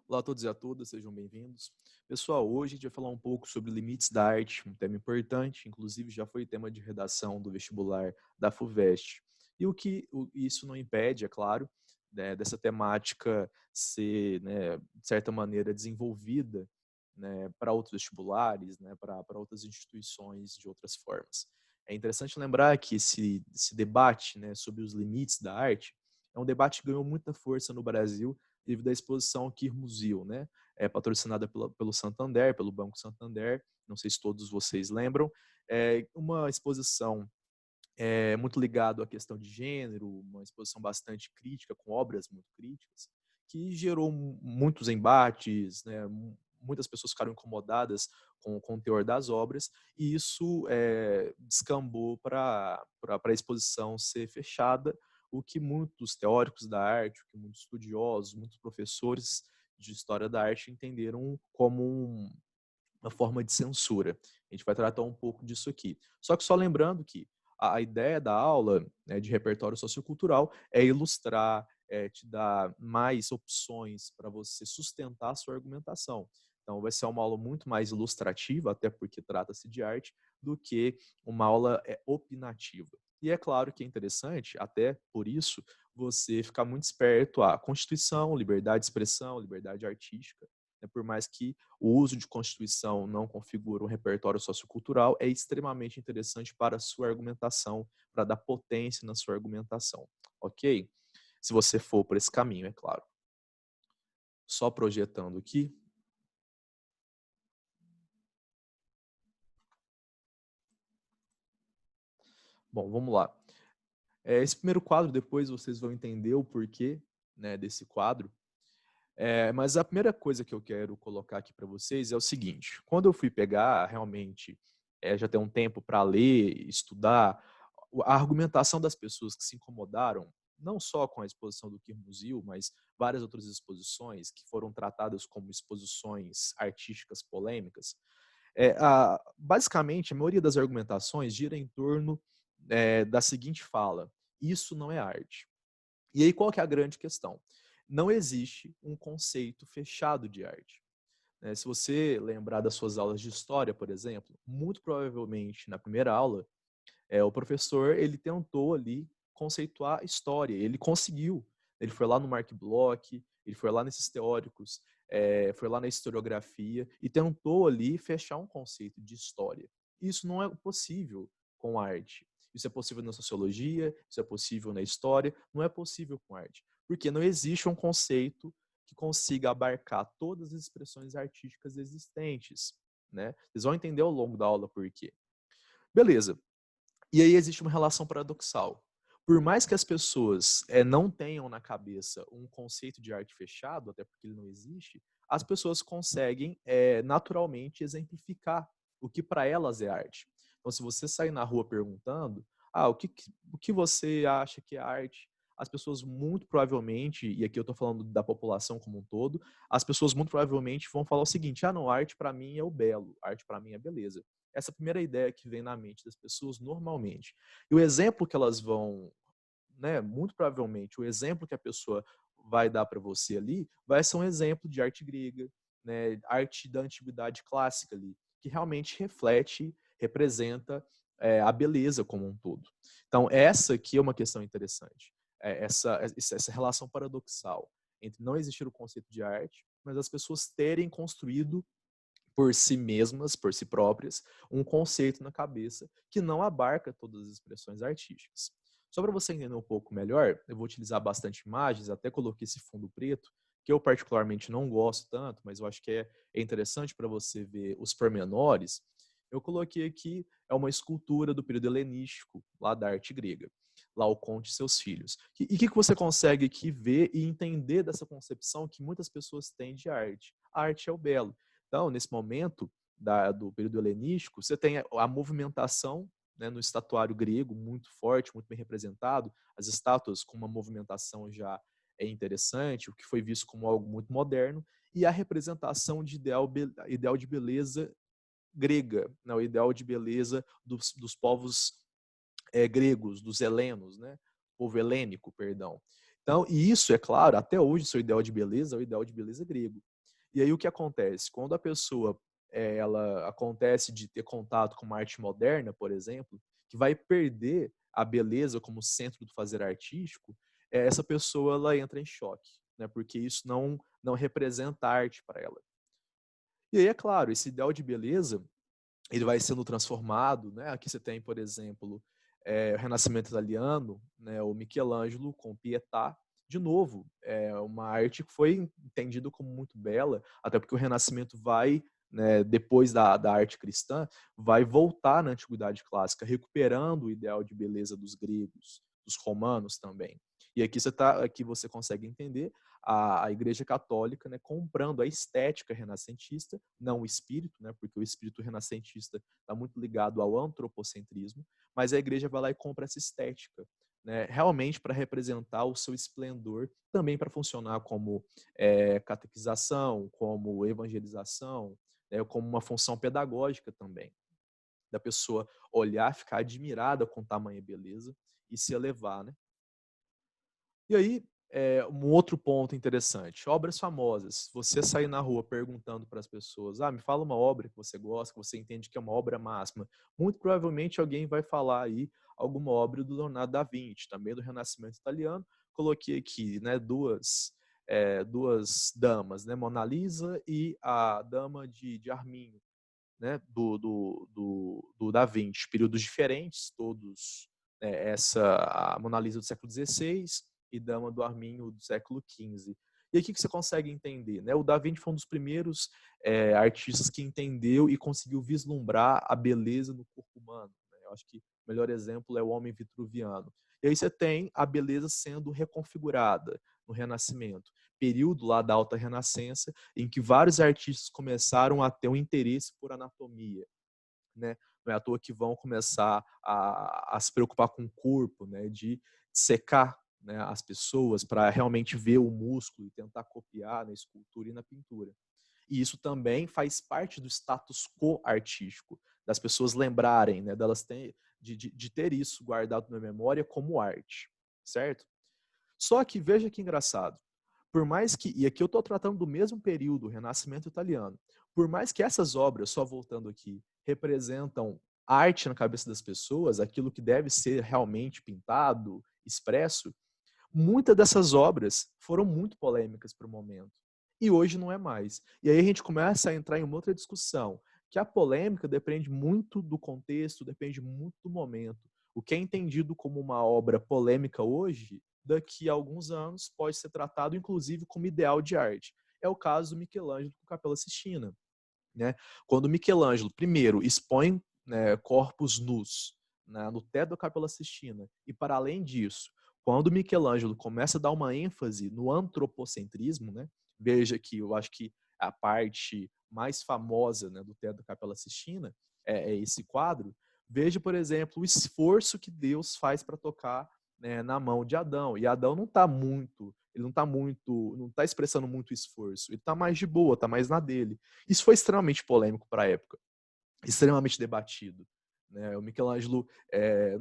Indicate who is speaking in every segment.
Speaker 1: Olá a todos e a todas, sejam bem-vindos. Pessoal, hoje a gente vai falar um pouco sobre limites da arte, um tema importante, inclusive já foi tema de redação do vestibular da FUVEST. E isso não impede, é claro, dessa temática ser, de certa maneira, desenvolvida, para outros vestibulares, para outras instituições de outras formas. É interessante lembrar que esse debate, sobre os limites da arte é um debate que ganhou muita força no Brasil devido à exposição Kirmuseo, patrocinada pelo Santander, pelo Banco Santander, não sei se todos vocês lembram, uma exposição muito ligada à questão de gênero, uma exposição bastante crítica, com obras muito críticas, que gerou muitos embates, muitas pessoas ficaram incomodadas com o teor das obras, e isso descambou para a exposição ser fechada, o que muitos teóricos da arte, o que muitos estudiosos, muitos professores de história da arte entenderam como uma forma de censura. A gente vai tratar um pouco disso aqui. Só que só lembrando que a ideia da aula, de repertório sociocultural é ilustrar, te dar mais opções para você sustentar a sua argumentação. Então, vai ser uma aula muito mais ilustrativa, até porque trata-se de arte, do que uma aula opinativa. E é claro que é interessante, até por isso, você ficar muito esperto à Constituição, liberdade de expressão, liberdade artística, por mais que o uso de Constituição não configura um repertório sociocultural, é extremamente interessante para a sua argumentação, para dar potência na sua argumentação, ok? Se você for por esse caminho, é claro. Só projetando aqui. Bom, vamos lá. Esse primeiro quadro, depois vocês vão entender o porquê, desse quadro. Mas a primeira coisa que eu quero colocar aqui para vocês é o seguinte: quando eu fui pegar realmente, já tem um tempo para ler, estudar, a argumentação das pessoas que se incomodaram, não só com a exposição do Kirmuseo, mas várias outras exposições que foram tratadas como exposições artísticas polêmicas, basicamente a maioria das argumentações gira em torno da seguinte fala: isso não é arte. E aí qual que é a grande questão? Não existe um conceito fechado de arte. Se você lembrar das suas aulas de história, por exemplo, muito provavelmente na primeira aula, o professor ele tentou ali conceituar história, ele conseguiu. Ele foi lá no Mark Bloch, ele foi lá nesses teóricos, foi lá na historiografia e tentou ali fechar um conceito de história. Isso não é possível com arte. Isso é possível na sociologia, isso é possível na história, não é possível com arte. Porque não existe um conceito que consiga abarcar todas as expressões artísticas existentes. Vocês vão entender ao longo da aula por quê. Beleza. E aí existe uma relação paradoxal. Por mais que as pessoas não tenham na cabeça um conceito de arte fechado, até porque ele não existe, as pessoas conseguem naturalmente exemplificar o que para elas é arte. Então, se você sair na rua perguntando, o que você acha que é arte? As pessoas muito provavelmente, e aqui eu estou falando da população como um todo, as pessoas muito provavelmente vão falar o seguinte: não, arte para mim é o belo, arte para mim é beleza. Essa é a primeira ideia que vem na mente das pessoas normalmente. E o exemplo que elas vão, muito provavelmente, o exemplo que a pessoa vai dar para você ali vai ser um exemplo de arte grega, arte da antiguidade clássica ali, que realmente reflete, representa a beleza como um todo. Então, essa aqui é uma questão interessante. Essa relação paradoxal entre não existir o conceito de arte, mas as pessoas terem construído por si mesmas, por si próprias, um conceito na cabeça que não abarca todas as expressões artísticas. Só para você entender um pouco melhor, eu vou utilizar bastante imagens, até coloquei esse fundo preto, que eu particularmente não gosto tanto, mas eu acho que é interessante para você ver os pormenores. Eu coloquei aqui, é uma escultura do período helenístico, lá da arte grega. Lá o Conte e seus filhos. E o que você consegue aqui ver e entender dessa concepção que muitas pessoas têm de arte? A arte é o belo. Então, nesse momento do período helenístico, você tem a movimentação, no estatuário grego, muito forte, muito bem representado, as estátuas com uma movimentação já interessante, o que foi visto como algo muito moderno, e a representação de ideal de beleza grega, o ideal de beleza dos povos gregos, dos helenos, povo helênico, perdão. Então, e isso, é claro, até hoje, seu ideal de beleza é o ideal de beleza grego. E aí o que acontece? Quando a pessoa ela acontece de ter contato com uma arte moderna, por exemplo, que vai perder a beleza como centro do fazer artístico, essa pessoa ela entra em choque, né? Porque isso não representa arte para ela. E aí, é claro, esse ideal de beleza ele vai sendo transformado, né? Aqui você tem, por exemplo, o Renascimento italiano, né? O Michelangelo com Pietà, de novo, é uma arte que foi entendida como muito bela, até porque o Renascimento vai, né, depois da arte cristã, vai voltar na Antiguidade Clássica, recuperando o ideal de beleza dos gregos, dos romanos também. E aqui você consegue entender a Igreja Católica, né, comprando a estética renascentista, não o espírito, né, porque o espírito renascentista está muito ligado ao antropocentrismo, mas a Igreja vai lá e compra essa estética, né, realmente para representar o seu esplendor, também para funcionar como catequização, como evangelização, né, como uma função pedagógica também, da pessoa olhar, ficar admirada com tamanha beleza e se elevar, né? E aí, um outro ponto interessante, obras famosas. Se você sair na rua perguntando para as pessoas, me fala uma obra que você gosta, que você entende que é uma obra máxima, muito provavelmente alguém vai falar aí alguma obra do Leonardo da Vinci, também do Renascimento italiano. Coloquei aqui, né, duas damas, né, Mona Lisa e a Dama de Arminho, né, do Da Vinci, períodos diferentes, todos, a Mona Lisa do século XVI e Dama do Arminho do século XV. E aqui que você consegue entender, né? O Da Vinci foi um dos primeiros artistas que entendeu e conseguiu vislumbrar a beleza no corpo humano, né? Eu acho que o melhor exemplo é o homem vitruviano. E aí você tem a beleza sendo reconfigurada no Renascimento, período lá da Alta Renascença, em que vários artistas começaram a ter um interesse por anatomia, né? Não é à toa que vão começar a se preocupar com o corpo, né? De secar, né, as pessoas para realmente ver o músculo e tentar copiar na escultura e na pintura. E isso também faz parte do status quo artístico, das pessoas lembrarem, né, de ter isso guardado na memória como arte, certo? Só que veja que engraçado, por mais que, e aqui eu estou tratando do mesmo período, o Renascimento italiano, por mais que essas obras, só voltando aqui, representam arte na cabeça das pessoas, aquilo que deve ser realmente pintado, expresso, muitas dessas obras foram muito polêmicas para o momento. E hoje não é mais. E aí a gente começa a entrar em uma outra discussão, que a polêmica depende muito do contexto, depende muito do momento. O que é entendido como uma obra polêmica hoje, daqui a alguns anos, pode ser tratado inclusive como ideal de arte. É o caso do Michelangelo com Capela Sistina, né? Quando Michelangelo, primeiro, expõe, né, corpos nus, né, no teto da Capela Sistina, e para além disso, quando Michelangelo começa a dar uma ênfase no antropocentrismo, né, veja que eu acho que a parte mais famosa, né, do teto da Capela Sistina é esse quadro. Veja, por exemplo, o esforço que Deus faz para tocar, né, na mão de Adão. E Adão não está expressando muito esforço. Ele está mais de boa, está mais na dele. Isso foi extremamente polêmico para a época, extremamente debatido, né? O Michelangelo,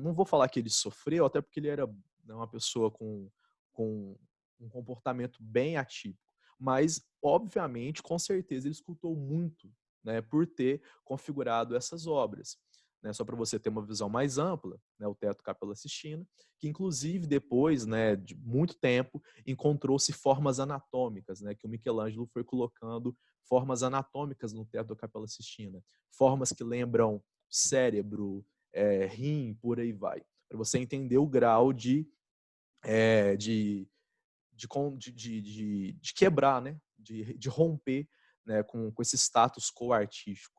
Speaker 1: não vou falar que ele sofreu, até porque ele era, né, uma pessoa com um comportamento bem atípico, mas, obviamente, com certeza, ele escutou muito, né, por ter configurado essas obras. Né, só para você ter uma visão mais ampla, né, o Teto Capela Sistina, que inclusive depois, né, de muito tempo, encontrou-se formas anatômicas, né, que o Michelangelo foi colocando formas anatômicas no teto da Capela Sistina, formas que lembram cérebro, rim, por aí vai, para você entender o grau é, de, de quebrar, né, de romper, né, com esse status quo artístico.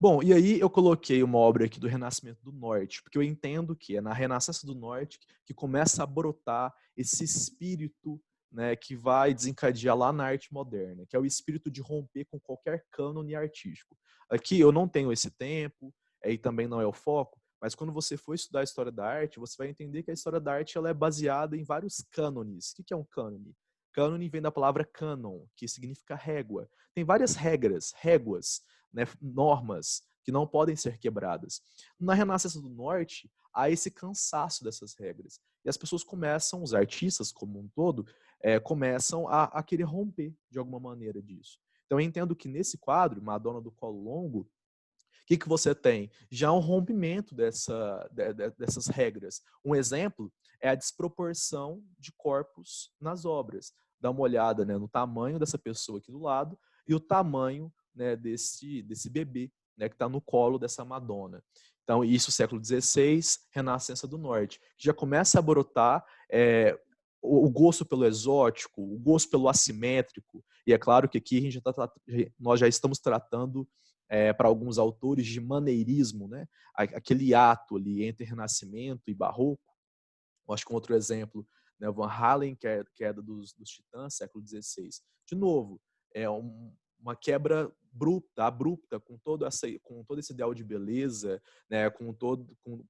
Speaker 1: Bom, e aí eu coloquei uma obra aqui do Renascimento do Norte, porque eu entendo que é na Renascença do Norte que começa a brotar esse espírito, né, que vai desencadear lá na arte moderna, que é o espírito de romper com qualquer cânone artístico. Aqui eu não tenho esse tempo, e também não é o foco, mas quando você for estudar a história da arte, você vai entender que a história da arte ela é baseada em vários cânones. O que é um cânone? Cânone vem da palavra canon, que significa régua. Tem várias regras, réguas, né, normas que não podem ser quebradas. Na Renascença do Norte, há esse cansaço dessas regras. E as pessoas começam, os artistas como um todo, começam a querer romper de alguma maneira disso. Então eu entendo que nesse quadro, Madonna do Colo Longo, o que, que você tem? Já um rompimento dessas regras. Um exemplo é a desproporção de corpos nas obras. Dá uma olhada, né, no tamanho dessa pessoa aqui do lado e o tamanho, né, desse bebê, né, que está no colo dessa Madonna. Então, isso século XVI, Renascença do Norte. Já começa a brotar o gosto pelo exótico, o gosto pelo assimétrico. E é claro que aqui nós já estamos tratando para alguns autores de maneirismo, né? Aquele ato ali entre Renascimento e Barroco. Eu acho que um outro exemplo, né, Van Halen, queda dos Titãs, século XVI. De novo, uma quebra abrupta, com todo esse ideal de beleza, né, com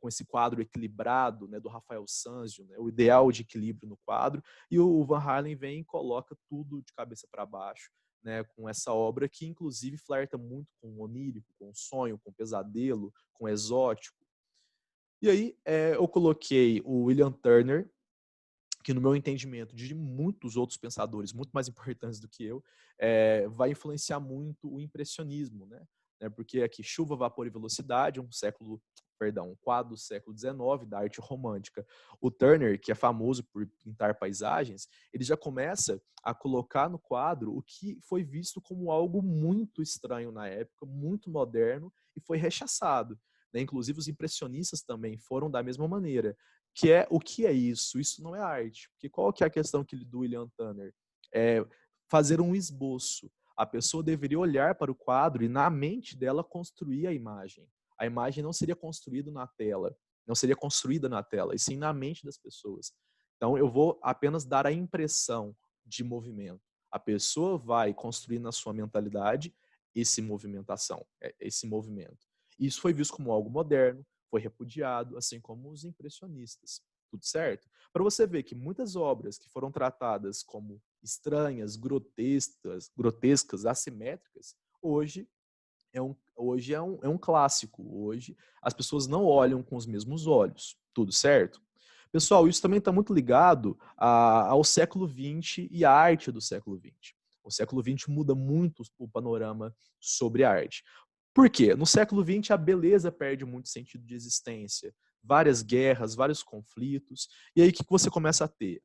Speaker 1: esse quadro equilibrado, né, do Rafael Sanzio, né, o ideal de equilíbrio no quadro, e o Van Halen vem e coloca tudo de cabeça para baixo, né, com essa obra que inclusive flerta muito com o onírico, com o sonho, com o pesadelo, com o exótico. E aí eu coloquei o William Turner, que no meu entendimento de muitos outros pensadores muito mais importantes do que eu, vai influenciar muito o impressionismo, né? Porque aqui Chuva, Vapor e Velocidade, um quadro do século XIX da arte romântica. O Turner, que é famoso por pintar paisagens, ele já começa a colocar no quadro o que foi visto como algo muito estranho na época, muito moderno, e foi rechaçado, né? Inclusive os impressionistas também foram da mesma maneira. O que é isso? Isso não é arte. Porque qual que é a questão do William Turner? É fazer um esboço. A pessoa deveria olhar para o quadro e na mente dela construir a imagem. A imagem não seria construída na tela, e sim na mente das pessoas. Então eu vou apenas dar a impressão de movimento. A pessoa vai construir na sua mentalidade esse movimento. Isso foi visto como algo moderno, foi repudiado, assim como os impressionistas. Tudo certo? Para você ver que muitas obras que foram tratadas como estranhas, grotescas, assimétricas, hoje é um clássico. Hoje as pessoas não olham com os mesmos olhos. Tudo certo? Pessoal, isso também está muito ligado ao século XX e à arte do século XX. O século XX muda muito o panorama sobre a arte. Por quê? No século XX, a beleza perde muito sentido de existência. Várias guerras, vários conflitos. E aí, o que você começa a ter?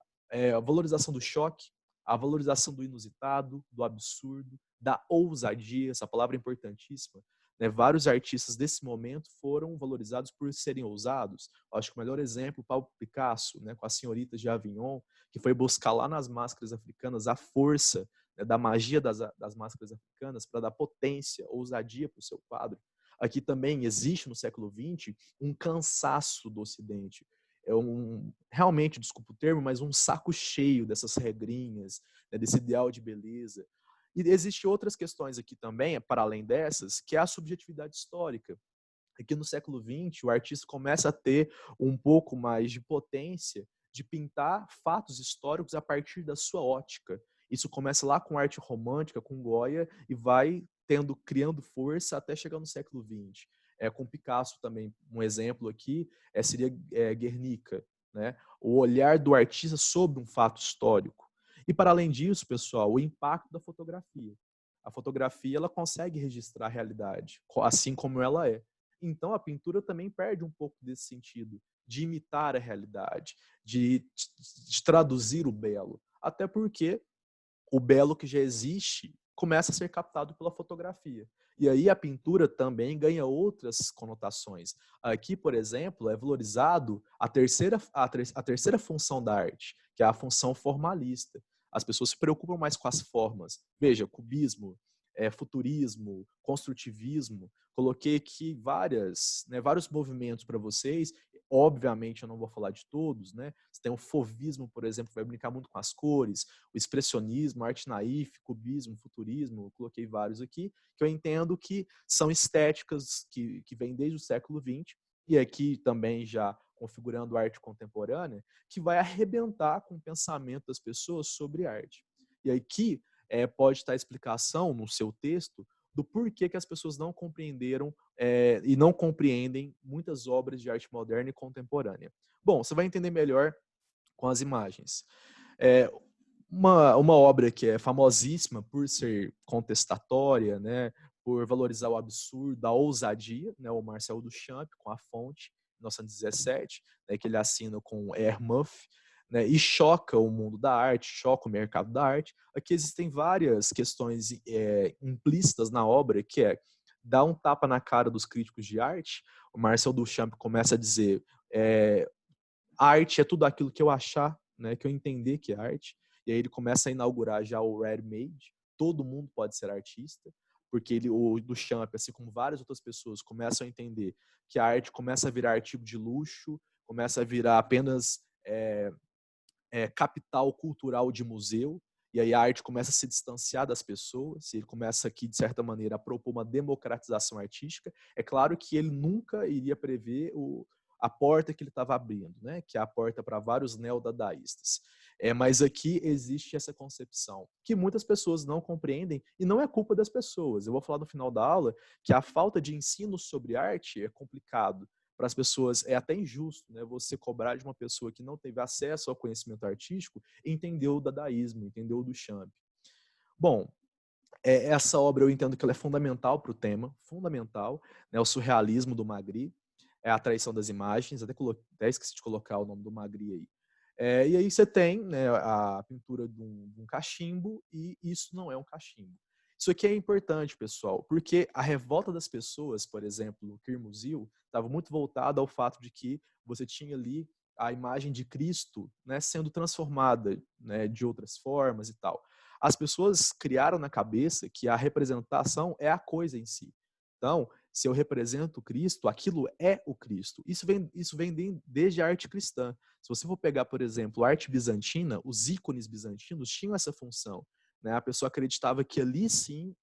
Speaker 1: A valorização do choque, a valorização do inusitado, do absurdo, da ousadia, essa palavra é importantíssima. Né? Vários artistas desse momento foram valorizados por serem ousados. Eu acho que o melhor exemplo, o Pablo Picasso, né, com as senhoritas de Avignon, que foi buscar lá nas máscaras africanas a força, né, da magia das máscaras africanas para dar potência, ousadia para o seu quadro. Aqui também existe no século XX um cansaço do Ocidente. Realmente, desculpa o termo, mas um saco cheio dessas regrinhas, né, desse ideal de beleza. E existem outras questões aqui também, para além dessas, que é a subjetividade histórica. Aqui no século XX, o artista começa a ter um pouco mais de potência de pintar fatos históricos a partir da sua ótica. Isso começa lá com arte romântica, com Goya, e vai criando força até chegar no século XX. Com Picasso também, um exemplo aqui seria Guernica, né? O olhar do artista sobre um fato histórico. E para além disso, pessoal, o impacto da fotografia. A fotografia ela consegue registrar a realidade, assim como ela é. Então a pintura também perde um pouco desse sentido, de imitar a realidade, de traduzir o belo. Até porque o belo que já existe começa a ser captado pela fotografia. E aí a pintura também ganha outras conotações. Aqui, por exemplo, é valorizado a terceira função da arte, que é a função formalista. As pessoas se preocupam mais com as formas. Veja, cubismo, futurismo, construtivismo. Coloquei aqui vários movimentos para vocês. Obviamente, eu não vou falar de todos, né? Você tem o fauvismo, por exemplo, que vai brincar muito com as cores, o expressionismo, arte naif, cubismo, futurismo, eu coloquei vários aqui, que eu entendo que são estéticas que vêm desde o século XX, e aqui também já configurando a arte contemporânea, que vai arrebentar com o pensamento das pessoas sobre arte. E aqui pode estar a explicação no seu texto do porquê que as pessoas não compreenderam e não compreendem muitas obras de arte moderna e contemporânea. Bom, você vai entender melhor com as imagens. É, uma obra que é famosíssima por ser contestatória, né, por valorizar o absurdo, a ousadia, né, o Marcel Duchamp, com A Fonte, 1917, né, que ele assina com Hermuff, né, e choca o mundo da arte, choca o mercado da arte. Aqui existem várias questões implícitas na obra, que é dar um tapa na cara dos críticos de arte. O Marcel Duchamp começa a dizer arte é tudo aquilo que eu achar, né, que eu entender que é arte. E aí ele começa a inaugurar já o ready-made. Todo mundo pode ser artista, porque o Duchamp, assim como várias outras pessoas, começam a entender que a arte começa a virar artigo de luxo, começa a virar apenas capital cultural de museu, e aí a arte começa a se distanciar das pessoas, e ele começa aqui, de certa maneira, a propor uma democratização artística. É claro que ele nunca iria prever a porta que ele estava abrindo, né? Que é a porta para vários neodadaístas. Mas aqui existe essa concepção que muitas pessoas não compreendem, e não é culpa das pessoas. Eu vou falar no final da aula que a falta de ensino sobre arte é complicado para as pessoas. É até injusto, né, você cobrar de uma pessoa que não teve acesso ao conhecimento artístico entender o dadaísmo, entender o Duchamp. Bom, essa obra eu entendo que ela é fundamental para o tema, fundamental, né, o surrealismo do Magritte, é a traição das imagens, até esqueci de colocar o nome do Magritte aí. E aí você tem, né, a pintura de um cachimbo, e isso não é um cachimbo. Isso aqui é importante, pessoal, porque a revolta das pessoas, por exemplo, no Queer-Museu, estava muito voltada ao fato de que você tinha ali a imagem de Cristo, né, sendo transformada, né, de outras formas e tal. As pessoas criaram na cabeça que a representação é a coisa em si. Então, se eu represento Cristo, aquilo é o Cristo. Isso vem desde a arte cristã. Se você for pegar, por exemplo, a arte bizantina, os ícones bizantinos tinham essa função, né? A pessoa acreditava que ali sim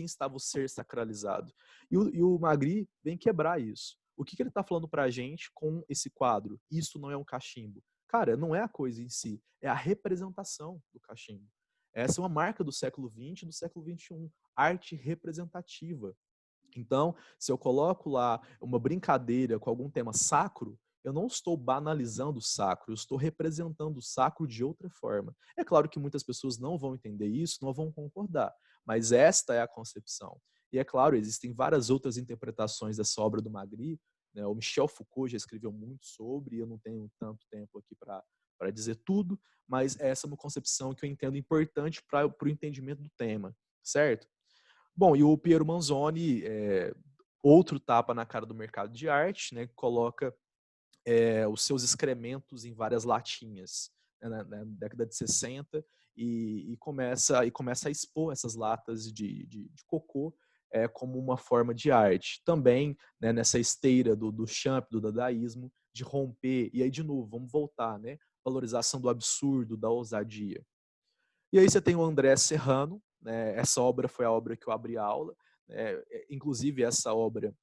Speaker 1: estava o ser sacralizado. E o Magritte vem quebrar isso. O que ele está falando para a gente com esse quadro? Isso não é um cachimbo. Cara, não é a coisa em si, é a representação do cachimbo. Essa é uma marca do século XX e do século XXI. Arte representativa. Então, se eu coloco lá uma brincadeira com algum tema sacro, eu não estou banalizando o sacro, eu estou representando o sacro de outra forma. É claro que muitas pessoas não vão entender isso, não vão concordar, mas esta é a concepção. E é claro, existem várias outras interpretações dessa obra do Magritte, né? O Michel Foucault já escreveu muito sobre, eu não tenho tanto tempo aqui para dizer tudo, mas essa é uma concepção que eu entendo importante para o entendimento do tema, certo? Bom, e o Piero Manzoni, outro tapa na cara do mercado de arte, né, coloca os seus excrementos em várias latinhas, né, na década de 60, e começa a expor essas latas de cocô como uma forma de arte. Também, né, nessa esteira do champ, do dadaísmo, de romper, e aí de novo, vamos voltar, né, valorização do absurdo, da ousadia. E aí você tem o André Serrano, né? Essa obra foi a obra que eu abri a aula, né? Inclusive essa obra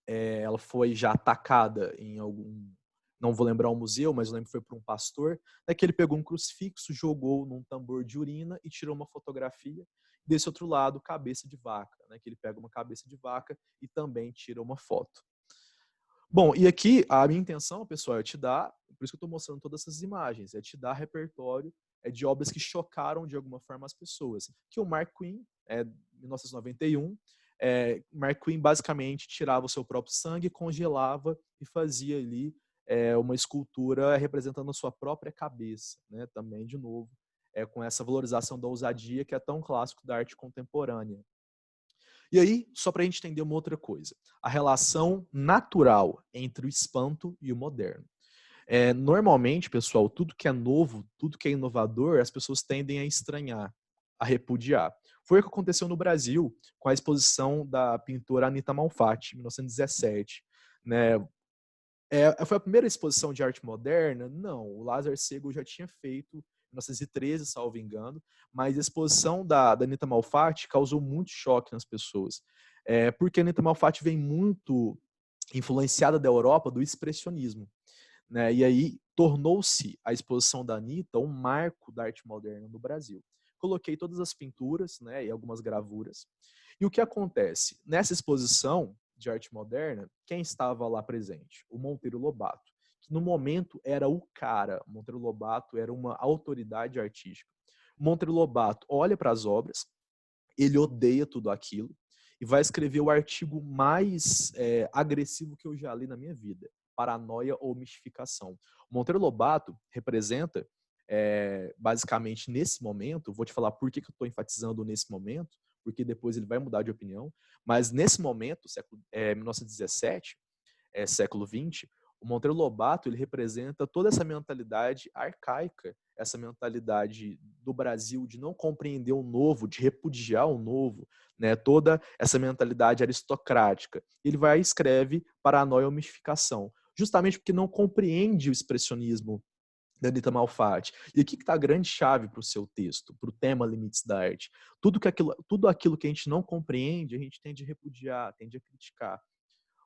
Speaker 1: ela foi já atacada em algum, não vou lembrar o museu, mas eu lembro que foi por um pastor, né, que ele pegou um crucifixo, jogou num tambor de urina e tirou uma fotografia. Desse outro lado, cabeça de vaca, né, que ele pega uma cabeça de vaca e também tira uma foto. Bom, e aqui a minha intenção, pessoal, é te dar, por isso que eu estou mostrando todas essas imagens, é te dar repertório de obras que chocaram de alguma forma as pessoas. Que o Mark Quinn, 1991, Mark Quinn basicamente tirava o seu próprio sangue, congelava e fazia ali uma escultura representando a sua própria cabeça, né? Também, de novo, com essa valorização da ousadia que é tão clássico da arte contemporânea. E aí, só para a gente entender uma outra coisa, a relação natural entre o espanto e o moderno. Normalmente, pessoal, tudo que é novo, tudo que é inovador, as pessoas tendem a estranhar, a repudiar. Foi o que aconteceu no Brasil com a exposição da pintora Anita Malfatti, em 1917. Né? Foi a primeira exposição de arte moderna? Não, o Lázaro Segel já tinha feito em 1913, salvo engano, mas a exposição da Anita Malfatti causou muito choque nas pessoas, porque a Anita Malfatti vem muito influenciada da Europa do expressionismo, né? E aí tornou-se a exposição da Anita um marco da arte moderna no Brasil. Coloquei todas as pinturas, né, e algumas gravuras. E o que acontece? Nessa exposição de arte moderna, quem estava lá presente? O Monteiro Lobato, que no momento era o cara. O Monteiro Lobato era uma autoridade artística. O Monteiro Lobato olha para as obras, ele odeia tudo aquilo e vai escrever o artigo mais agressivo que eu já li na minha vida: paranoia ou mistificação. O Monteiro Lobato representa, basicamente nesse momento, vou te falar por que eu estou enfatizando nesse momento, porque depois ele vai mudar de opinião, mas nesse momento, 1917, século XX, o Monteiro Lobato ele representa toda essa mentalidade arcaica, essa mentalidade do Brasil de não compreender o novo, de repudiar o novo, né? Toda essa mentalidade aristocrática. Ele vai e escreve Paranoia ou Mistificação, justamente porque não compreende o expressionismo da Anita Malfatti. E aqui que está a grande chave para o seu texto, para o tema Limites da Arte. Tudo aquilo que a gente não compreende, a gente tende a repudiar, tende a criticar.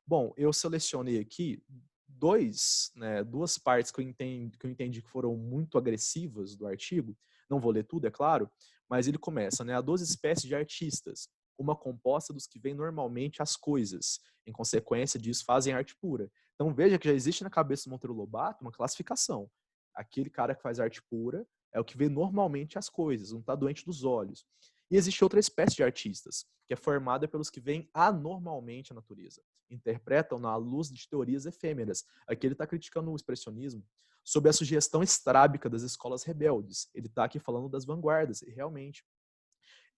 Speaker 1: Bom, eu selecionei aqui duas partes que eu entendi que foram muito agressivas do artigo. Não vou ler tudo, é claro, mas ele começa, né? Há 12 espécies de artistas, uma composta dos que veem normalmente as coisas. Em consequência disso, fazem arte pura. Então veja que já existe na cabeça do Monteiro Lobato uma classificação. Aquele cara que faz arte pura é o que vê normalmente as coisas, não está doente dos olhos. E existe outra espécie de artistas, que é formada pelos que veem anormalmente a natureza, interpretam-na à luz de teorias efêmeras. Aqui ele está criticando o expressionismo sob a sugestão estrábica das escolas rebeldes. Ele está aqui falando das vanguardas, e realmente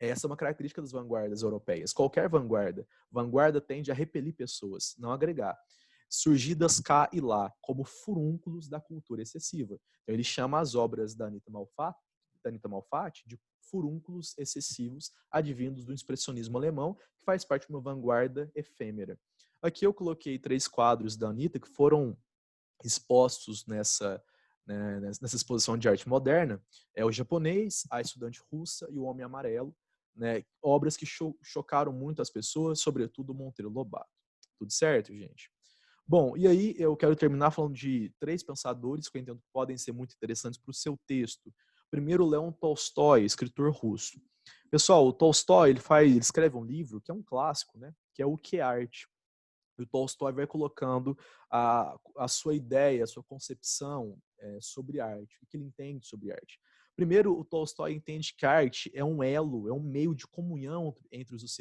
Speaker 1: essa é uma característica das vanguardas europeias. Qualquer vanguarda tende a repelir pessoas, não agregar. Surgidas cá e lá, como furúnculos da cultura excessiva. Então ele chama as obras da Anita Malfatti de furúnculos excessivos advindos do expressionismo alemão, que faz parte de uma vanguarda efêmera. Aqui eu coloquei 3 quadros da Anita que foram expostos nessa exposição de arte moderna. É o Japonês, a Estudante Russa e o Homem Amarelo, né? Obras que chocaram muito as pessoas, sobretudo o Monteiro Lobato. Tudo certo, gente? Bom, e aí eu quero terminar falando de 3 pensadores que eu entendo que podem ser muito interessantes para o seu texto. Primeiro, Leon Tolstói, escritor russo. Pessoal, o Tolstói ele escreve um livro que é um clássico, né? Que é O que é Arte. E o Tolstói vai colocando a sua ideia, a sua concepção sobre arte, o que ele entende sobre arte. Primeiro, o Tolstói entende que a arte é um elo, é um meio de comunhão entre os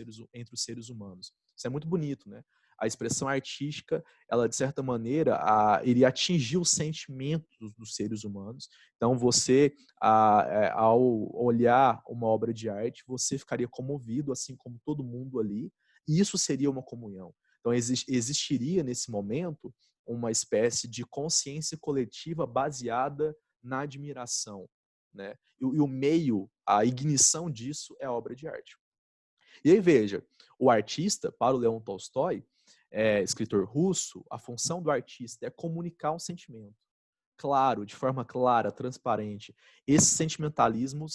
Speaker 1: seres humanos. Isso é muito bonito, né? A expressão artística, ela de certa maneira iria atingir os sentimentos dos seres humanos. Então, você, ao olhar uma obra de arte, você ficaria comovido, assim como todo mundo ali, e isso seria uma comunhão. Então, existiria nesse momento uma espécie de consciência coletiva baseada na admiração, né? E o meio, a ignição disso é a obra de arte. E aí, veja, o artista, para o Leon Tolstói, escritor russo, a função do artista é comunicar um sentimento. Claro, de forma clara, transparente. Esse sentimentalismo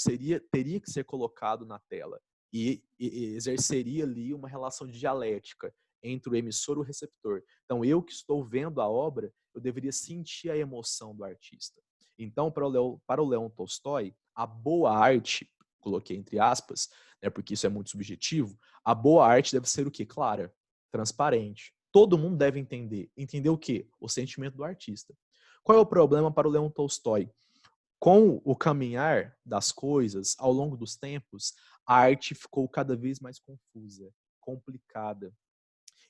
Speaker 1: teria que ser colocado na tela e exerceria ali uma relação dialética entre o emissor e o receptor. Então, eu que estou vendo a obra, eu deveria sentir a emoção do artista. Então, para o Leon Tolstói, a boa arte, coloquei entre aspas, né, porque isso é muito subjetivo, a boa arte deve ser o quê? Clara, transparente. Todo mundo deve entender. Entender o quê? O sentimento do artista. Qual é o problema para o Leon Tolstói? Com o caminhar das coisas, ao longo dos tempos, a arte ficou cada vez mais confusa, complicada.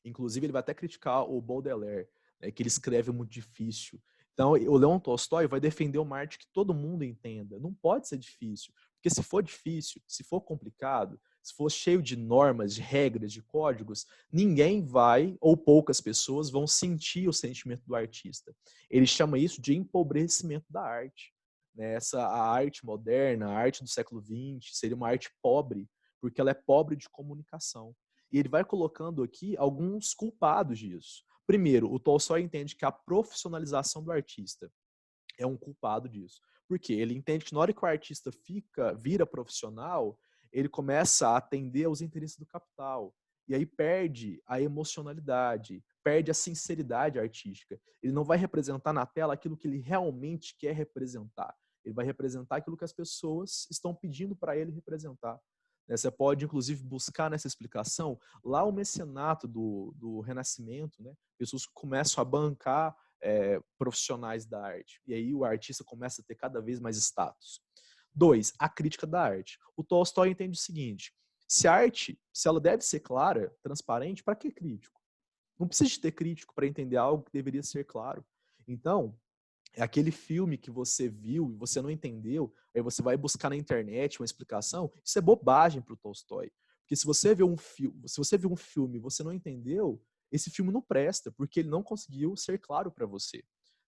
Speaker 1: Inclusive, ele vai até criticar o Baudelaire, né, que ele escreve muito difícil. Então, o Leon Tolstói vai defender uma arte que todo mundo entenda. Não pode ser difícil, porque se for difícil, se for complicado, se for cheio de normas, de regras, de códigos, ninguém vai, ou poucas pessoas, vão sentir o sentimento do artista. Ele chama isso de empobrecimento da arte. A arte moderna, a arte do século XX, seria uma arte pobre, porque ela é pobre de comunicação. E ele vai colocando aqui alguns culpados disso. Primeiro, o Tolstói entende que a profissionalização do artista é um culpado disso. Por quê? Ele entende que na hora que o artista vira profissional, ele começa a atender aos interesses do capital. E aí perde a emocionalidade, perde a sinceridade artística. Ele não vai representar na tela aquilo que ele realmente quer representar. Ele vai representar aquilo que as pessoas estão pedindo para ele representar. Você pode, inclusive, buscar nessa explicação lá o mecenato do Renascimento, né? Pessoas que começam a bancar profissionais da arte. E aí o artista começa a ter cada vez mais status. 2, a crítica da arte. O Tolstói entende o seguinte: se a arte, se ela deve ser clara, transparente, para que crítico? Não precisa de ter crítico para entender algo que deveria ser claro. Então, é aquele filme que você viu e você não entendeu, aí você vai buscar na internet uma explicação, isso é bobagem para o Tolstói. Porque se você vê um filme e você não entendeu, esse filme não presta, porque ele não conseguiu ser claro para você.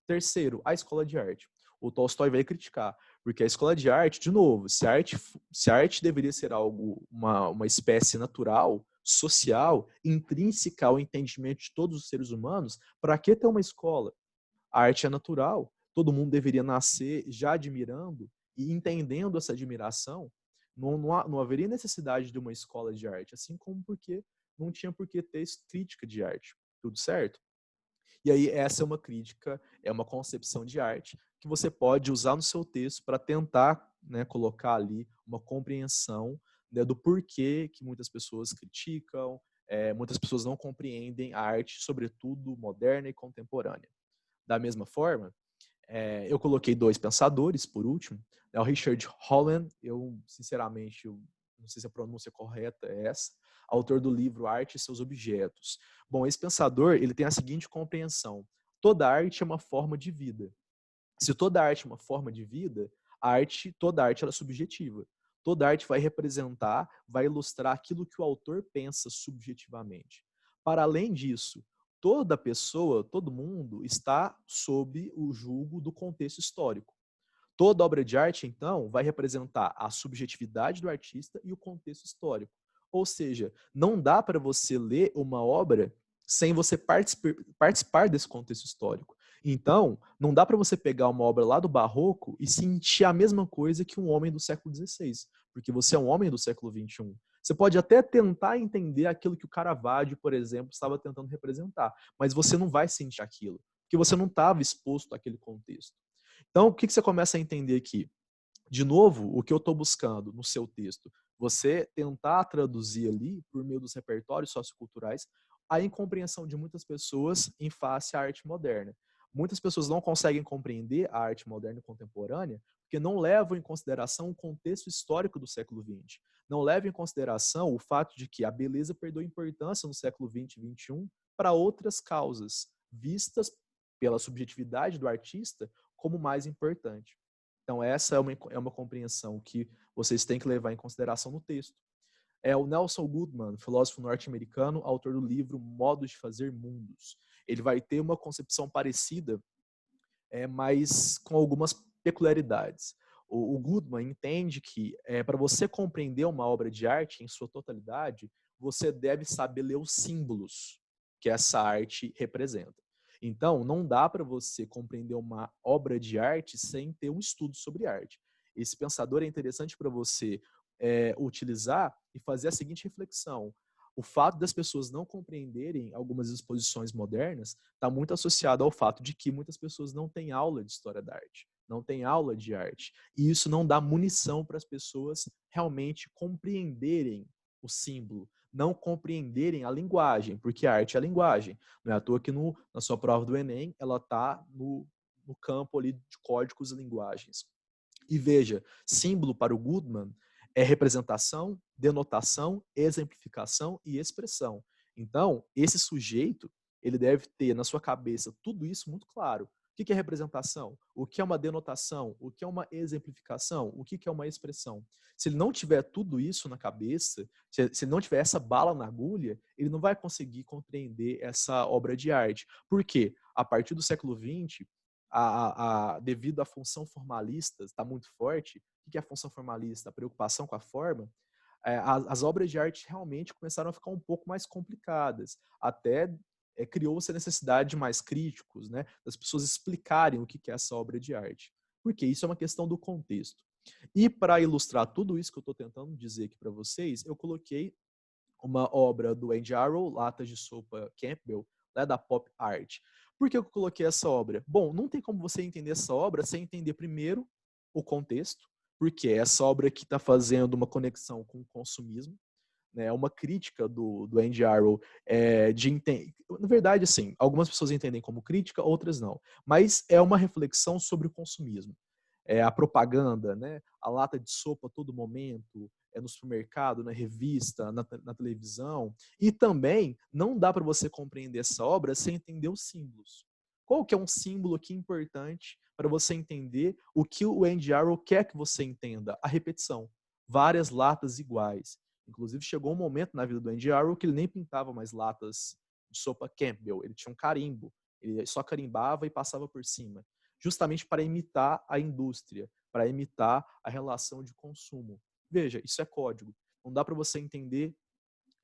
Speaker 1: Terceiro, a escola de arte. O Tolstói vai criticar, porque a escola de arte, de novo, se a arte deveria ser algo, uma espécie natural, social, intrínseca ao entendimento de todos os seres humanos, para que ter uma escola? A arte é natural, todo mundo deveria nascer já admirando e entendendo essa admiração. Não haveria necessidade de uma escola de arte, assim como porque não tinha por que ter crítica de arte. Tudo certo? E aí essa é uma crítica, é uma concepção de arte que você pode usar no seu texto para tentar, né, colocar ali uma compreensão, né, do porquê que muitas pessoas criticam, muitas pessoas não compreendem a arte, sobretudo moderna e contemporânea. Da mesma forma, eu coloquei 2 pensadores, por último, né, o Richard Holland, eu, sinceramente, eu não sei se a pronúncia correta é essa, autor do livro Arte e seus Objetos. Bom, esse pensador, ele tem a seguinte compreensão: toda arte é uma forma de vida. Se toda arte é uma forma de vida, toda arte ela é subjetiva. Toda arte vai representar, vai ilustrar aquilo que o autor pensa subjetivamente. Para além disso, toda pessoa, todo mundo está sob o julgo do contexto histórico. Toda obra de arte, então, vai representar a subjetividade do artista e o contexto histórico. Ou seja, não dá para você ler uma obra sem você participar desse contexto histórico. Então, não dá para você pegar uma obra lá do Barroco e sentir a mesma coisa que um homem do século XVI, porque você é um homem do século XXI. Você pode até tentar entender aquilo que o Caravaggio, por exemplo, estava tentando representar, mas você não vai sentir aquilo, porque você não estava exposto àquele contexto. Então, o que você começa a entender aqui? De novo, o que eu estou buscando no seu texto? Você tentar traduzir ali, por meio dos repertórios socioculturais, a incompreensão de muitas pessoas em face à arte moderna. Muitas pessoas não conseguem compreender a arte moderna e contemporânea porque não levam em consideração o contexto histórico do século XX. Não levam em consideração o fato de que a beleza perdeu importância no século XX e XXI para outras causas, vistas pela subjetividade do artista como mais importante. Então, essa é uma compreensão que vocês têm que levar em consideração no texto. É o Nelson Goodman, filósofo norte-americano, autor do livro Modos de Fazer Mundos. Ele vai ter uma concepção parecida, mas com algumas peculiaridades. O Goodman entende que, para você compreender uma obra de arte em sua totalidade, você deve saber ler os símbolos que essa arte representa. Então, não dá para você compreender uma obra de arte sem ter um estudo sobre arte. Esse pensador é interessante para você utilizar e fazer a seguinte reflexão: o fato das pessoas não compreenderem algumas exposições modernas está muito associado ao fato de que muitas pessoas não têm aula de história da arte, não têm aula de arte. E isso não dá munição para as pessoas realmente compreenderem o símbolo, não compreenderem a linguagem, porque a arte é a linguagem. Não é à toa que na sua prova do Enem, ela está no campo ali de códigos e linguagens. E veja, símbolo para o Goodman é representação, denotação, exemplificação e expressão. Então, esse sujeito, ele deve ter na sua cabeça tudo isso muito claro. O que é representação? O que é uma denotação? O que é uma exemplificação? O que é uma expressão? Se ele não tiver tudo isso na cabeça, se ele não tiver essa bala na agulha, ele não vai conseguir compreender essa obra de arte. Por quê? A partir do século XX, devido à função formalista estar muito forte, o que é a função formalista? A preocupação com a forma. As obras de arte realmente começaram a ficar um pouco mais complicadas. Até criou-se a necessidade de mais críticos, né, das pessoas explicarem o que é essa obra de arte. Porque isso é uma questão do contexto. E para ilustrar tudo isso que eu estou tentando dizer aqui para vocês, eu coloquei uma obra do Andy Arrow, Latas de Sopa Campbell, da Pop Art. Por que eu coloquei essa obra? Bom, não tem como você entender essa obra sem entender primeiro o contexto, porque é essa obra que está fazendo uma conexão com o consumismo, né, uma crítica do Andy Arrow, na verdade, assim, algumas pessoas entendem como crítica, outras não, mas é uma reflexão sobre o consumismo. A propaganda, né, a lata de sopa a todo momento, no supermercado, na revista, na televisão, e também não dá para você compreender essa obra sem entender os símbolos. Qual que é um símbolo aqui importante para você entender o que o Andy Arrow quer que você entenda? A repetição. Várias latas iguais. Inclusive, chegou um momento na vida do Andy Arrow que ele nem pintava mais latas de sopa Campbell. Ele tinha um carimbo. Ele só carimbava e passava por cima. Justamente para imitar a indústria, para imitar a relação de consumo. Veja, isso é código. Não dá para você entender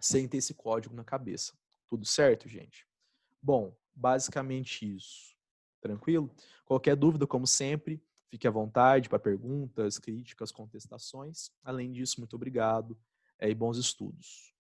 Speaker 1: sem ter esse código na cabeça. Tudo certo, gente? Bom, basicamente isso. Tranquilo? Qualquer dúvida, como sempre, fique à vontade para perguntas, críticas, contestações. Além disso, muito obrigado e bons estudos.